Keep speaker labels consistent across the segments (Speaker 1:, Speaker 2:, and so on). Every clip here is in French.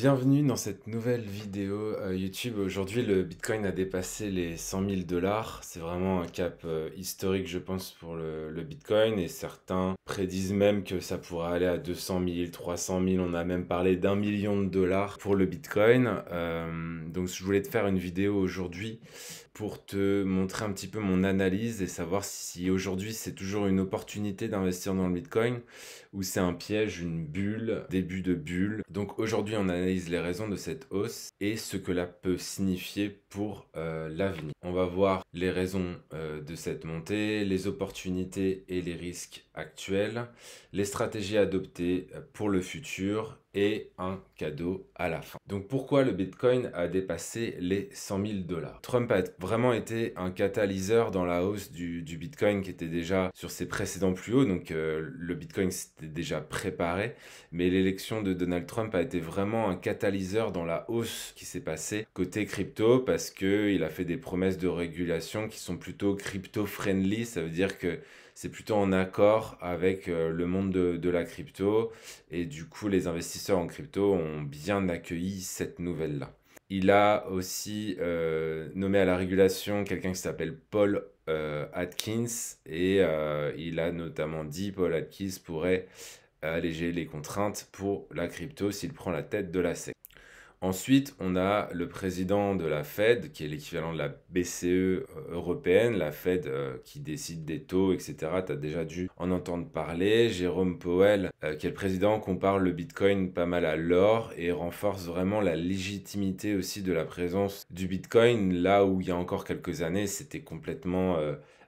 Speaker 1: Bienvenue dans cette nouvelle vidéo YouTube. Aujourd'hui, le Bitcoin a dépassé les 100 000 dollars. C'est vraiment un cap historique, je pense, pour le Bitcoin. Et certains prédisent même que ça pourra aller à 200 000, 300 000. On a même parlé d'1 million de dollars pour le Bitcoin. Donc, je voulais te faire une vidéo aujourd'hui pour te montrer un petit peu mon analyse et savoir si aujourd'hui c'est toujours une opportunité d'investir dans le Bitcoin ou c'est un piège, une bulle, début de bulle. Donc aujourd'hui on analyse les raisons de cette hausse et ce que cela peut signifier pour l'avenir. On va voir les raisons de cette montée, les opportunités et les risques actuels, les stratégies adoptées pour le futur et un cadeau à la fin. Donc pourquoi le Bitcoin a dépassé les 100 000 dollars? Trump a vraiment été un catalyseur dans la hausse du Bitcoin qui était déjà sur ses précédents plus hauts, donc le Bitcoin s'était déjà préparé, mais l'élection de Donald Trump a été vraiment un catalyseur dans la hausse qui s'est passée côté crypto parce qu'il a fait des promesses de régulation qui sont plutôt crypto-friendly, ça veut dire que c'est plutôt en accord avec le monde de la crypto et du coup les investisseurs en crypto ont bien accueilli cette nouvelle-là. Il a aussi nommé à la régulation quelqu'un qui s'appelle Paul Atkins et il a notamment dit Paul Atkins pourrait alléger les contraintes pour la crypto s'il prend la tête de la SEC. Ensuite, on a le président de la Fed, qui est l'équivalent de la BCE européenne, la Fed qui décide des taux, etc. Tu as déjà dû en entendre parler. Jérôme Powell, qui est le président, compare le Bitcoin pas mal à l'or et renforce vraiment la légitimité aussi de la présence du Bitcoin, là où il y a encore quelques années, c'était complètement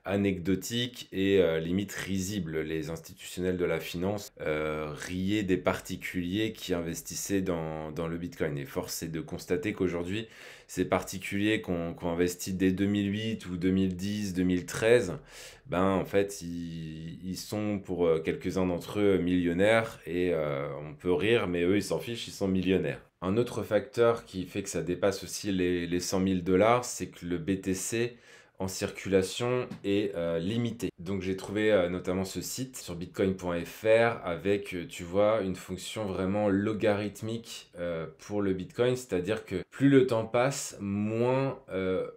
Speaker 1: anecdotique et limite risible. Les institutionnels de la finance riaient des particuliers qui investissaient dans le Bitcoin. Et force est de constater qu'aujourd'hui, ces particuliers qui ont investi dès 2008 ou 2010, 2013, ben, en fait, ils sont pour quelques-uns d'entre eux millionnaires et on peut rire, mais eux, ils s'en fichent, ils sont millionnaires. Un autre facteur qui fait que ça dépasse aussi les 100 000 dollars, c'est que le BTC en circulation est limité. Donc j'ai trouvé notamment ce site sur bitcoin.fr avec, tu vois, une fonction vraiment logarithmique pour le Bitcoin, c'est-à-dire que plus le temps passe, moins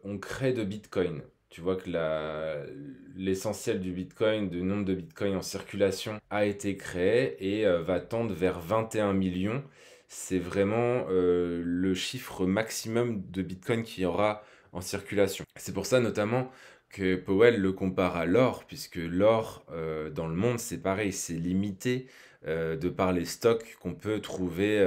Speaker 1: on crée de Bitcoin. Tu vois que l'essentiel du Bitcoin, du nombre de Bitcoin en circulation a été créé et va tendre vers 21 millions. C'est vraiment le chiffre maximum de Bitcoin qu'il y aura en circulation. C'est pour ça notamment que Powell le compare à l'or, puisque l'or dans le monde, c'est pareil, c'est limité de par les stocks qu'on peut trouver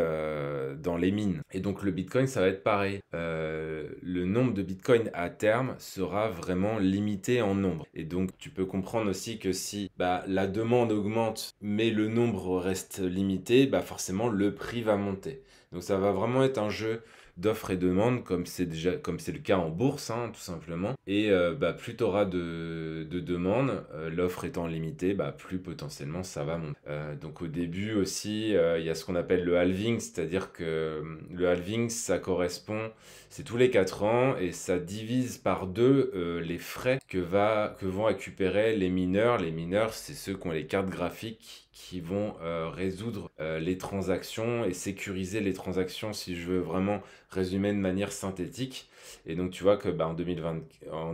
Speaker 1: dans les mines. Et donc le Bitcoin, ça va être pareil. Le nombre de Bitcoin à terme sera vraiment limité en nombre. Et donc tu peux comprendre aussi que si la demande augmente, mais le nombre reste limité, forcément le prix va monter. Donc ça va vraiment être un jeu d'offres et demandes comme c'est le cas en bourse, hein, tout simplement. Et plus tu auras de demandes, l'offre étant limitée, plus potentiellement ça va monter. Donc au début aussi, il y a ce qu'on appelle le halving, c'est-à-dire que le halving, ça correspond, c'est tous les 4 ans et ça divise par deux les frais que vont récupérer les mineurs. Les mineurs, c'est ceux qui ont les cartes graphiques qui vont résoudre les transactions et sécuriser les transactions, si je veux vraiment résumer de manière synthétique. Et donc tu vois que en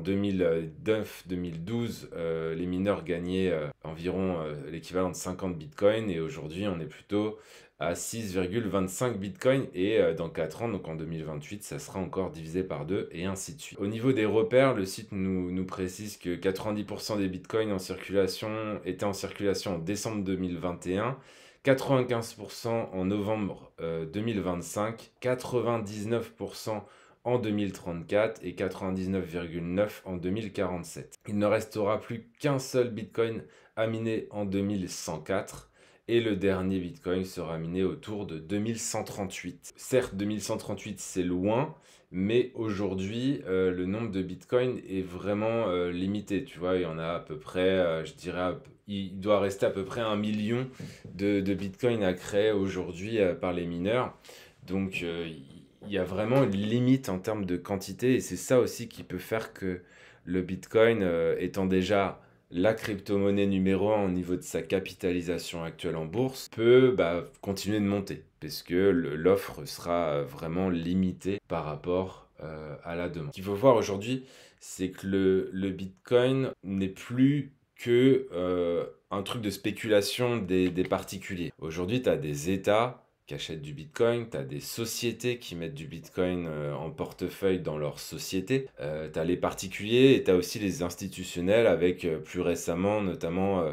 Speaker 1: 2009-2012, les mineurs gagnaient environ l'équivalent de 50 bitcoins et aujourd'hui on est plutôt à 6,25 bitcoins et dans 4 ans, donc en 2028, ça sera encore divisé par 2 et ainsi de suite. Au niveau des repères, le site nous précise que 90% des bitcoins en circulation étaient en circulation en décembre 2021, 95% en novembre 2025, 99% en 2034 et 99,9% en 2047. Il ne restera plus qu'un seul bitcoin à miner en 2104 et le dernier bitcoin sera miné autour de 2138. Certes, 2138 c'est loin, mais aujourd'hui le nombre de bitcoins est vraiment limité. Tu vois, il y en a à peu près, je dirais, il doit rester à peu près 1 million de bitcoins à créer aujourd'hui par les mineurs. Donc il y a vraiment une limite en termes de quantité et c'est ça aussi qui peut faire que le bitcoin étant déjà la crypto-monnaie numéro un au niveau de sa capitalisation actuelle en bourse, peut continuer de monter, parce que l'offre sera vraiment limitée par rapport à la demande. Ce qu'il faut voir aujourd'hui, c'est que le Bitcoin n'est plus que un truc de spéculation des particuliers. Aujourd'hui, tu as des États qui achètent du Bitcoin, tu as des sociétés qui mettent du Bitcoin en portefeuille dans leur société, tu as les particuliers et tu as aussi les institutionnels avec plus récemment notamment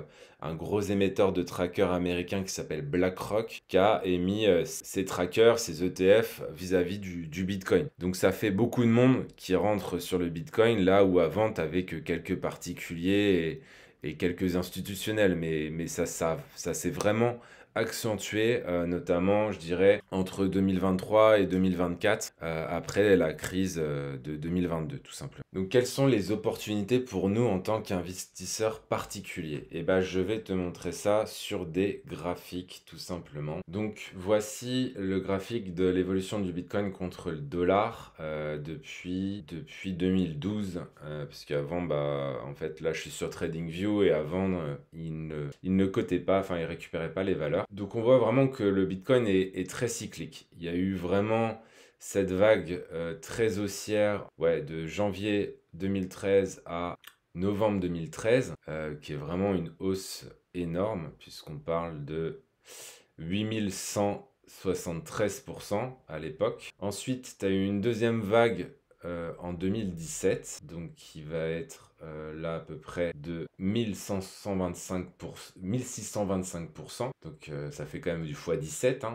Speaker 1: un gros émetteur de trackers américain qui s'appelle BlackRock qui a émis ses trackers, ses ETF vis-à-vis du Bitcoin. Donc ça fait beaucoup de monde qui rentre sur le Bitcoin là où avant tu avais que quelques particuliers et quelques institutionnels, mais ça s'est vraiment accentué, notamment, je dirais, entre 2023 et 2024, après la crise de 2022, tout simplement. Donc, quelles sont les opportunités pour nous en tant qu'investisseurs particuliers? Eh ben, je vais te montrer ça sur des graphiques, tout simplement. Donc, voici le graphique de l'évolution du Bitcoin contre le dollar depuis 2012, parce qu'avant, en fait, là, je suis sur TradingView et avant, il ne cotait pas, enfin, il récupérait pas les valeurs. Donc on voit vraiment que le Bitcoin est très cyclique. Il y a eu vraiment cette vague très haussière de janvier 2013 à novembre 2013, qui est vraiment une hausse énorme, puisqu'on parle de 8173% à l'époque. Ensuite, tu as eu une deuxième vague en 2017, donc qui va être là à peu près de 1625%, donc ça fait quand même du x17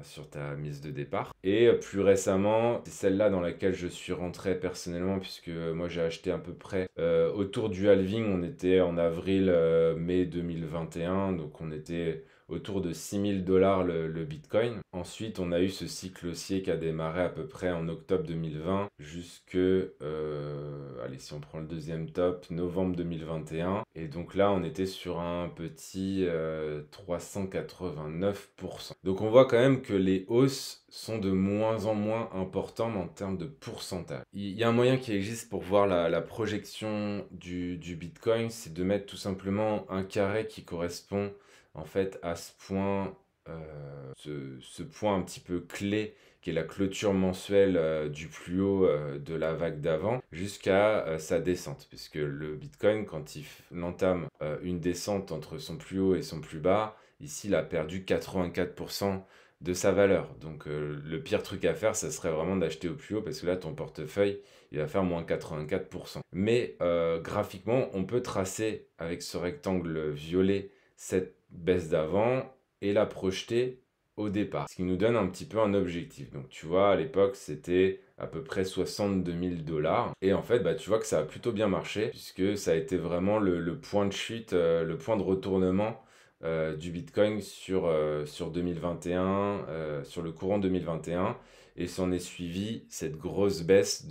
Speaker 1: sur ta mise de départ. Et plus récemment, c'est celle-là dans laquelle je suis rentré personnellement, puisque moi j'ai acheté à peu près autour du halving, on était en avril-mai 2021, donc on était autour de 6000 $ le Bitcoin. Ensuite, on a eu ce cycle haussier qui a démarré à peu près en octobre 2020 jusque, allez, si on prend le deuxième top, novembre 2021. Et donc là, on était sur un petit 389%. Donc on voit quand même que les hausses sont de moins en moins importantes en termes de pourcentage. Il y a un moyen qui existe pour voir la projection du Bitcoin, c'est de mettre tout simplement un carré qui correspond en fait à ce point, ce point un petit peu clé qui est la clôture mensuelle du plus haut de la vague d'avant jusqu'à sa descente, puisque le Bitcoin, quand il entame une descente entre son plus haut et son plus bas, ici il a perdu 84% de sa valeur. Donc le pire truc à faire, ça serait vraiment d'acheter au plus haut, parce que là ton portefeuille il va faire moins 84%. Mais graphiquement, on peut tracer avec ce rectangle violet cette baisse d'avant et la projeter au départ, ce qui nous donne un petit peu un objectif. Donc tu vois, à l'époque, c'était à peu près 62 000 $. Et en fait, tu vois que ça a plutôt bien marché, puisque ça a été vraiment le point de chute, le point de retournement du Bitcoin sur 2021, sur le courant 2021. Et s'en est suivi cette grosse baisse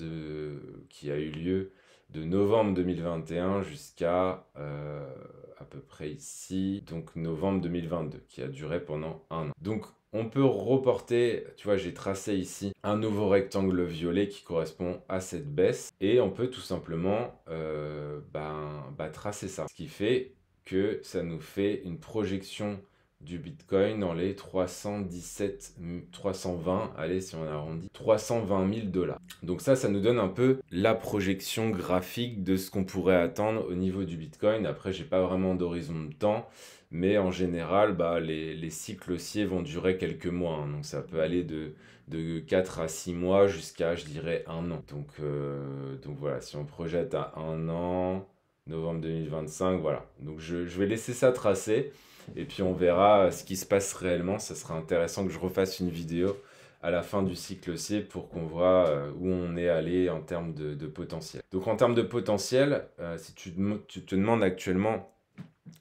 Speaker 1: qui a eu lieu de novembre 2021 jusqu'à à peu près ici, donc novembre 2022, qui a duré pendant un an. Donc on peut reporter, tu vois, j'ai tracé ici un nouveau rectangle violet qui correspond à cette baisse, et on peut tout simplement tracer ça. Ce qui fait que ça nous fait une projection du Bitcoin dans les 320, allez, si on arrondit, 320 000 $. Donc ça nous donne un peu la projection graphique de ce qu'on pourrait attendre au niveau du Bitcoin. Après, j'ai pas vraiment d'horizon de temps, mais en général, les cycles haussiers vont durer quelques mois, donc ça peut aller de 4 à 6 mois jusqu'à, je dirais, un an. Donc voilà, si on projette à un an, novembre 2025, voilà. Donc je vais laisser ça tracer. Et puis on verra ce qui se passe réellement. Ça sera intéressant que je refasse une vidéo à la fin du cycle haussier pour qu'on voit où on est allé en termes de potentiel. Donc en termes de potentiel, si tu te demandes actuellement,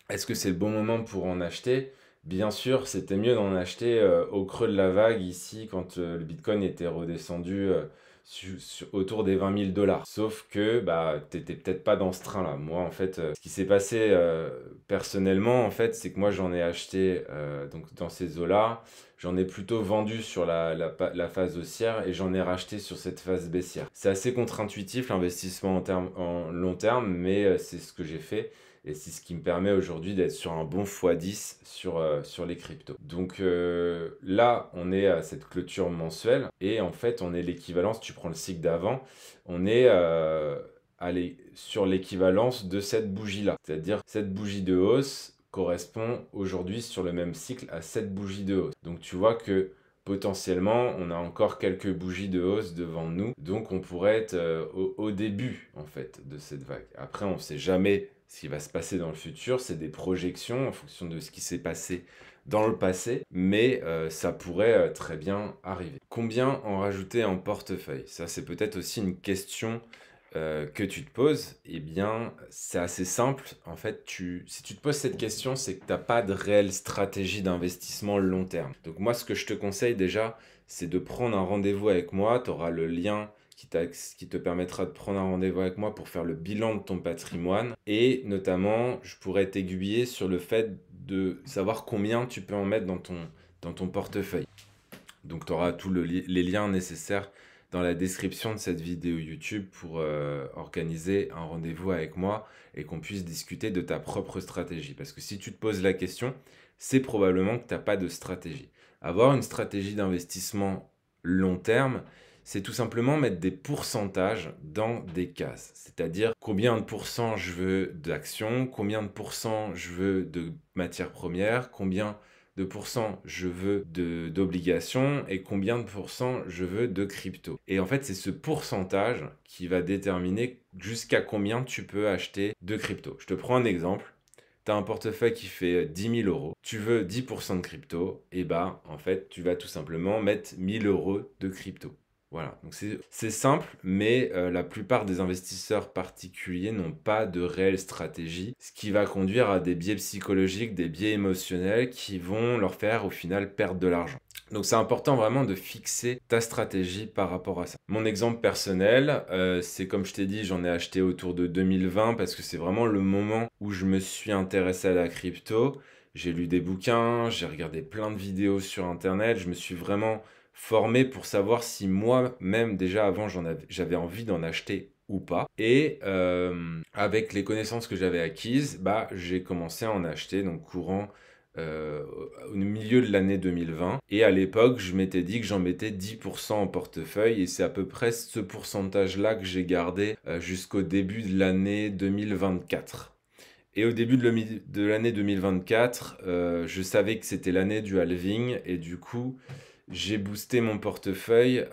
Speaker 1: est-ce que c'est le bon moment pour en acheter? Bien sûr, c'était mieux d'en acheter au creux de la vague ici quand le Bitcoin était redescendu autour des 20 000 $. Sauf que t'étais peut-être pas dans ce train-là. Moi, en fait, ce qui s'est passé personnellement, en fait, c'est que moi, j'en ai acheté donc dans ces eaux-là. J'en ai plutôt vendu sur la phase haussière et j'en ai racheté sur cette phase baissière. C'est assez contre-intuitif l'investissement en long terme, mais c'est ce que j'ai fait. Et c'est ce qui me permet aujourd'hui d'être sur un bon x10 sur les cryptos. Donc là, on est à cette clôture mensuelle et en fait, on est l'équivalence, tu prends le cycle d'avant, on est sur l'équivalence de cette bougie-là. C'est-à-dire cette bougie de hausse correspond aujourd'hui sur le même cycle à cette bougie de hausse. Donc tu vois que potentiellement, on a encore quelques bougies de hausse devant nous, donc on pourrait être au début en fait de cette vague. Après, on ne sait jamais ce qui va se passer dans le futur, c'est des projections en fonction de ce qui s'est passé dans le passé, mais ça pourrait très bien arriver. Combien en rajouter en portefeuille? Ça, c'est peut-être aussi une question que tu te poses. Eh bien, c'est assez simple. En fait, si tu te poses cette question, c'est que tu n'as pas de réelle stratégie d'investissement long terme. Donc moi, ce que je te conseille déjà, c'est de prendre un rendez-vous avec moi. Tu auras le lien qui te permettra de prendre un rendez-vous avec moi pour faire le bilan de ton patrimoine. Et notamment, je pourrais t'aiguiller sur le fait de savoir combien tu peux en mettre dans ton portefeuille. Donc tu auras tous les liens nécessaires dans la description de cette vidéo YouTube pour organiser un rendez-vous avec moi et qu'on puisse discuter de ta propre stratégie. Parce que si tu te poses la question, c'est probablement que tu n'as pas de stratégie. Avoir une stratégie d'investissement long terme, c'est tout simplement mettre des pourcentages dans des cases. C'est-à-dire combien de pourcents je veux d'actions, combien de pourcents je veux de matières premières, combien de pourcents je veux d'obligations et combien de pourcents je veux de crypto. Et en fait, c'est ce pourcentage qui va déterminer jusqu'à combien tu peux acheter de crypto. Je te prends un exemple. Tu as un portefeuille qui fait 10 000 euros, tu veux 10% de crypto, et bah en fait, tu vas tout simplement mettre 1 000 euros de crypto. Voilà, donc c'est simple, mais la plupart des investisseurs particuliers n'ont pas de réelle stratégie, ce qui va conduire à des biais psychologiques, des biais émotionnels qui vont leur faire au final perdre de l'argent. Donc c'est important vraiment de fixer ta stratégie par rapport à ça. Mon exemple personnel, c'est comme je t'ai dit, j'en ai acheté autour de 2020 parce que c'est vraiment le moment où je me suis intéressé à la crypto. J'ai lu des bouquins, j'ai regardé plein de vidéos sur Internet, je me suis vraiment formé pour savoir si moi-même déjà avant j'avais envie d'en acheter ou pas. Et avec les connaissances que j'avais acquises, bah, j'ai commencé à en acheter donc courant au milieu de l'année 2020. Et à l'époque, je m'étais dit que j'en mettais 10% en portefeuille et c'est à peu près ce pourcentage-là que j'ai gardé jusqu'au début de l'année 2024. Et au début de l'année 2024, je savais que c'était l'année du halving et du coup, j'ai boosté mon portefeuille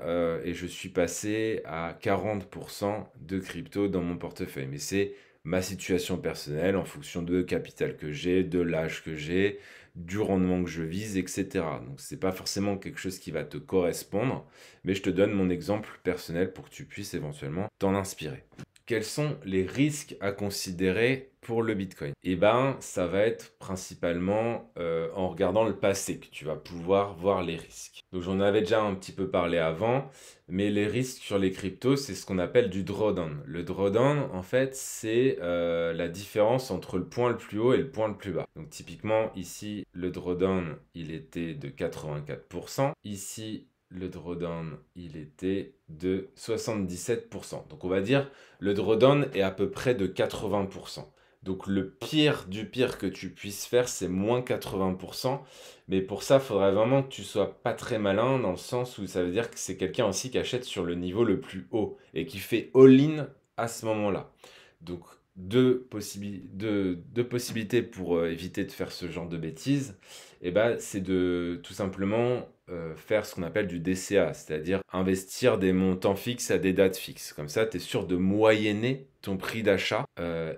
Speaker 1: et je suis passé à 40% de crypto dans mon portefeuille. Mais c'est ma situation personnelle en fonction de capital que j'ai, de l'âge que j'ai, du rendement que je vise, etc. Donc c'est pas forcément quelque chose qui va te correspondre, mais je te donne mon exemple personnel pour que tu puisses éventuellement t'en inspirer. Quels sont les risques à considérer pour le Bitcoin? Eh ben, ça va être principalement en regardant le passé que tu vas pouvoir voir les risques. Donc j'en avais déjà un petit peu parlé avant, mais les risques sur les cryptos, c'est ce qu'on appelle du drawdown. Le drawdown, en fait, c'est la différence entre le point le plus haut et le point le plus bas. Donc typiquement, ici, le drawdown, il était de 84%. Ici, le drawdown, il était de 77%. Donc on va dire le drawdown est à peu près de 80%. Donc le pire du pire que tu puisses faire, c'est moins 80%. Mais pour ça, il faudrait vraiment que tu sois pas très malin dans le sens où ça veut dire que c'est quelqu'un aussi qui achète sur le niveau le plus haut et qui fait all-in à ce moment-là. Donc deux possibilités pour éviter de faire ce genre de bêtises, et ben, c'est de tout simplement faire ce qu'on appelle du DCA, c'est-à-dire investir des montants fixes à des dates fixes. Comme ça, tu es sûr de moyenner ton prix d'achat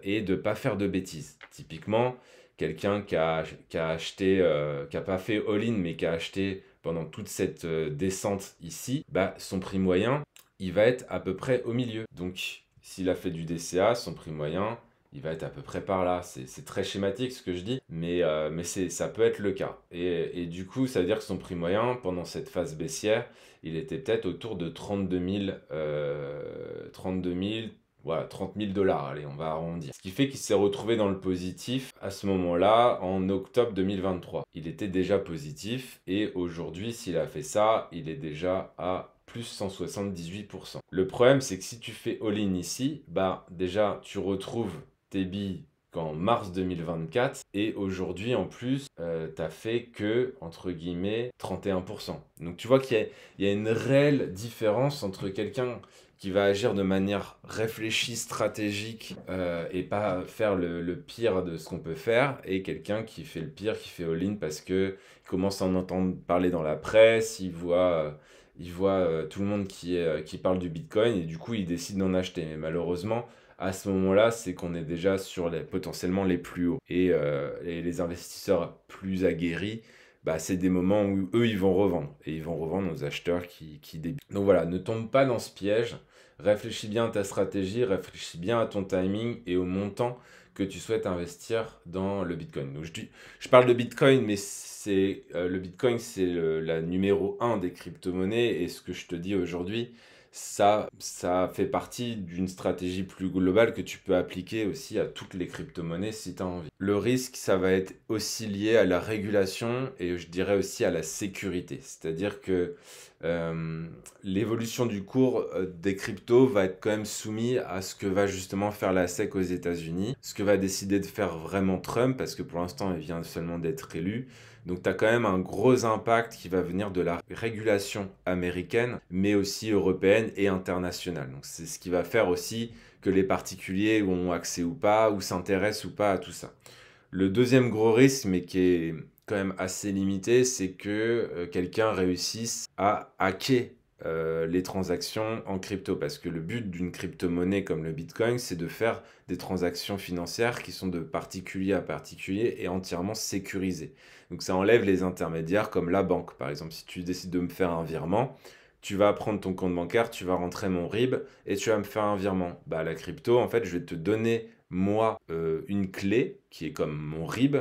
Speaker 1: et de ne pas faire de bêtises. Typiquement, quelqu'un qui a acheté, qui n'a pas fait all-in, mais qui a acheté pendant toute cette descente ici, bah, son prix moyen, il va être à peu près au milieu. Donc, s'il a fait du DCA, son prix moyen, il va être à peu près par là. C'est très schématique ce que je dis, mais ça peut être le cas. Et du coup, ça veut dire que son prix moyen, pendant cette phase baissière, il était peut-être autour de 32 000, voilà, 30 000 dollars, allez, on va arrondir. Ce qui fait qu'il s'est retrouvé dans le positif à ce moment-là, en octobre 2023. Il était déjà positif, et aujourd'hui, s'il a fait ça, il est déjà à plus 178%. Le problème, c'est que si tu fais all-in ici, bah déjà, tu retrouves tes billes qu'en mars 2024. Et aujourd'hui, en plus, t'as fait que, entre guillemets, 31%. Donc tu vois qu'il y a une réelle différence entre quelqu'un qui va agir de manière réfléchie, stratégique, et pas faire le pire de ce qu'on peut faire, et quelqu'un qui fait le pire, qui fait all-in parce que il commence à en entendre parler dans la presse, il voit tout le monde qui parle du Bitcoin, et du coup il décide d'en acheter. Mais malheureusement, à ce moment-là, c'est qu'on est déjà sur potentiellement les plus hauts. Et les investisseurs plus aguerris, bah, c'est des moments où eux, ils vont revendre. Et ils vont revendre aux acheteurs qui débutent. Donc voilà, ne tombe pas dans ce piège. Réfléchis bien à ta stratégie, réfléchis bien à ton timing et au montant que tu souhaites investir dans le Bitcoin. Donc je parle de Bitcoin, mais le Bitcoin, c'est la numéro un des crypto-monnaies. Et ce que je te dis aujourd'hui, ça fait partie d'une stratégie plus globale que tu peux appliquer aussi à toutes les crypto-monnaies si tu as envie. Le risque, ça va être aussi lié à la régulation et je dirais aussi à la sécurité. C'est-à-dire que l'évolution du cours des cryptos va être quand même soumis à ce que va justement faire la SEC aux États-Unis, ce que va décider de faire vraiment Trump, parce que pour l'instant, il vient seulement d'être élu. Donc tu as quand même un gros impact qui va venir de la régulation américaine, mais aussi européenne et internationale. Donc c'est ce qui va faire aussi que les particuliers ont accès ou pas, ou s'intéressent ou pas à tout ça. Le deuxième gros risque, mais qui est quand même assez limité, c'est que quelqu'un réussisse à hacker les transactions en crypto. Parce que le but d'une crypto-monnaie comme le Bitcoin, c'est de faire des transactions financières qui sont de particulier à particulier et entièrement sécurisées. Donc ça enlève les intermédiaires comme la banque. Par exemple, si tu décides de me faire un virement, tu vas prendre ton compte bancaire, tu vas rentrer mon RIB et tu vas me faire un virement. Bah, la crypto, en fait, je vais te donner, moi, une clé qui est comme mon RIB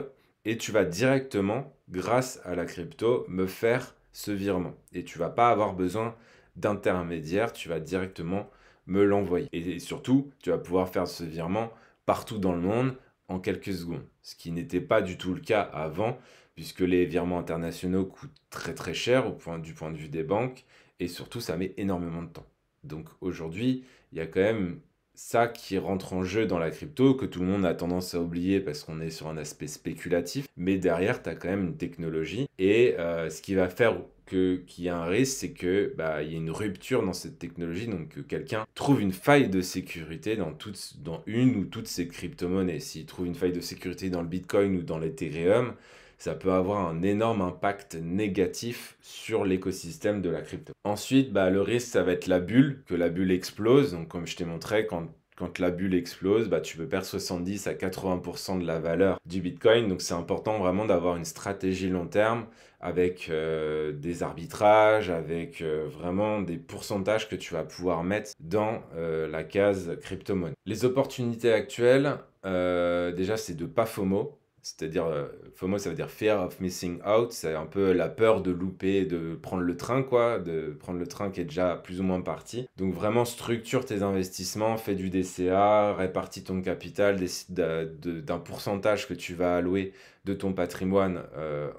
Speaker 1: et tu vas directement, grâce à la crypto, me faire ce virement. Et tu vas pas avoir besoin d'intermédiaire, tu vas directement me l'envoyer. Et surtout, tu vas pouvoir faire ce virement partout dans le monde en quelques secondes. Ce qui n'était pas du tout le cas avant, puisque les virements internationaux coûtent très très cher du point de vue des banques, et surtout ça met énormément de temps. Donc aujourd'hui, il y a quand même ça qui rentre en jeu dans la crypto, que tout le monde a tendance à oublier parce qu'on est sur un aspect spéculatif, mais derrière, tu as quand même une technologie, et ce qui va faire qu'il y a un risque, c'est que bah, il y a une rupture dans cette technologie, donc que quelqu'un trouve une faille de sécurité dans une ou toutes ces crypto-monnaies. S'il trouve une faille de sécurité dans le Bitcoin ou dans l'Ethereum, ça peut avoir un énorme impact négatif sur l'écosystème de la crypto. Ensuite, bah, le risque, ça va être la bulle, que la bulle explose. Donc, comme je t'ai montré, quand la bulle explose, bah, tu peux perdre 70 à 80% de la valeur du Bitcoin. Donc, c'est important vraiment d'avoir une stratégie long terme avec des arbitrages, avec vraiment des pourcentages que tu vas pouvoir mettre dans la case crypto-monnaie. Les opportunités actuelles, déjà, c'est de pas FOMO. C'est-à-dire, FOMO, ça veut dire Fear of Missing Out. C'est un peu la peur de louper, de prendre le train, quoi, de prendre le train qui est déjà plus ou moins parti. Donc vraiment, structure tes investissements, fais du DCA, répartis ton capital, décide d'un pourcentage que tu vas allouer de ton patrimoine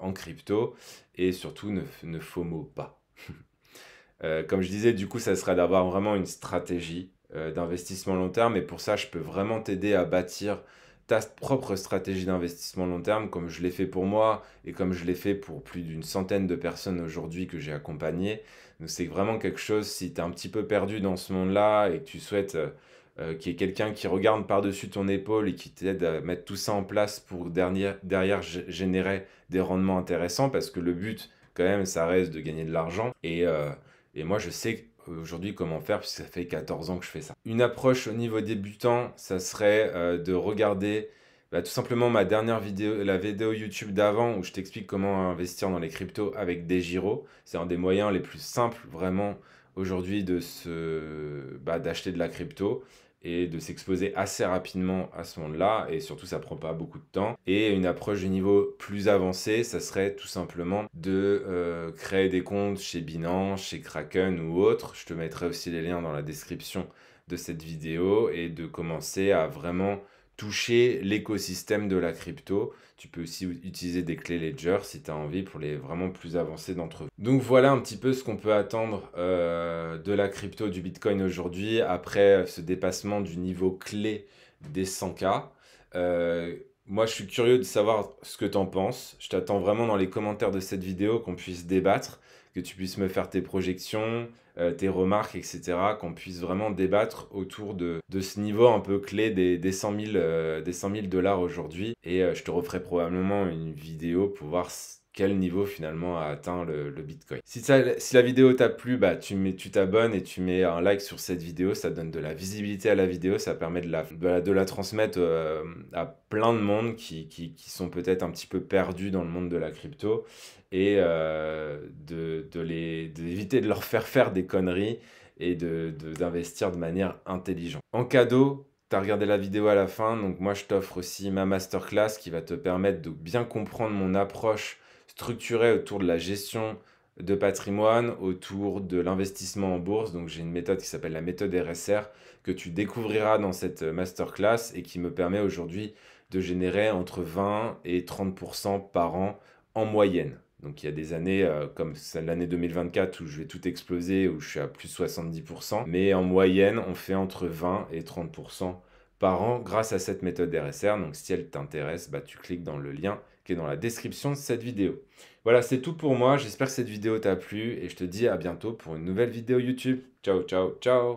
Speaker 1: en crypto, et surtout, ne FOMO pas. Comme je disais, du coup, ça sera d'avoir vraiment une stratégie d'investissement long terme, et pour ça, je peux vraiment t'aider à bâtir ta propre stratégie d'investissement long terme, comme je l'ai fait pour moi et comme je l'ai fait pour plus d'une centaine de personnes aujourd'hui que j'ai accompagnées. Donc c'est vraiment quelque chose, si tu es un petit peu perdu dans ce monde-là et que tu souhaites qu'il y ait quelqu'un qui regarde par-dessus ton épaule et qui t'aide à mettre tout ça en place pour derrière générer des rendements intéressants, parce que le but, quand même, ça reste de gagner de l'argent. Et moi, je sais aujourd'hui comment faire, puisque ça fait 14 ans que je fais ça. Une approche au niveau débutant, ça serait de regarder bah, tout simplement ma dernière vidéo, la vidéo YouTube d'avant, où je t'explique comment investir dans les cryptos avec des gyros. C'est un des moyens les plus simples vraiment aujourd'hui d'acheter de la crypto et de s'exposer assez rapidement à ce monde-là, et surtout ça prend pas beaucoup de temps. Et une approche de niveau plus avancé, ça serait tout simplement de créer des comptes chez Binance, chez Kraken ou autres. Je te mettrai aussi les liens dans la description de cette vidéo, et de commencer à vraiment toucher l'écosystème de la crypto. Tu peux aussi utiliser des clés Ledger si tu as envie, pour les vraiment plus avancés d'entre eux. Donc voilà un petit peu ce qu'on peut attendre de la crypto, du Bitcoin aujourd'hui, après ce dépassement du niveau clé des 100K. Moi, je suis curieux de savoir ce que tu en penses. Je t'attends vraiment dans les commentaires de cette vidéo qu'on puisse débattre, que tu puisses me faire tes projections, tes remarques, etc. Qu'on puisse vraiment débattre autour de ce niveau un peu clé des 100 000, des 100 000 dollars aujourd'hui. Et je te referai probablement une vidéo pour voir quel niveau finalement a atteint le Bitcoin. Si la vidéo t'a plu, bah, tu t'abonnes et tu mets un like sur cette vidéo. Ça donne de la visibilité à la vidéo, ça permet de la transmettre à plein de monde qui sont peut-être un petit peu perdus dans le monde de la crypto et d'éviter de leur faire des conneries et d'investir de manière intelligente. En cadeau, tu as regardé la vidéo à la fin, donc moi je t'offre aussi ma masterclass qui va te permettre de bien comprendre mon approche structurée autour de la gestion de patrimoine, autour de l'investissement en bourse. Donc j'ai une méthode qui s'appelle la méthode RSR que tu découvriras dans cette masterclass et qui me permet aujourd'hui de générer entre 20 et 30% par an en moyenne. Donc il y a des années comme l'année 2024 où je vais tout exploser, où je suis à plus 70%. Mais en moyenne, on fait entre 20 et 30% par an grâce à cette méthode RSR. Donc si elle t'intéresse, bah, tu cliques dans le lien qui est dans la description de cette vidéo. Voilà, c'est tout pour moi. J'espère que cette vidéo t'a plu et je te dis à bientôt pour une nouvelle vidéo YouTube. Ciao, ciao, ciao!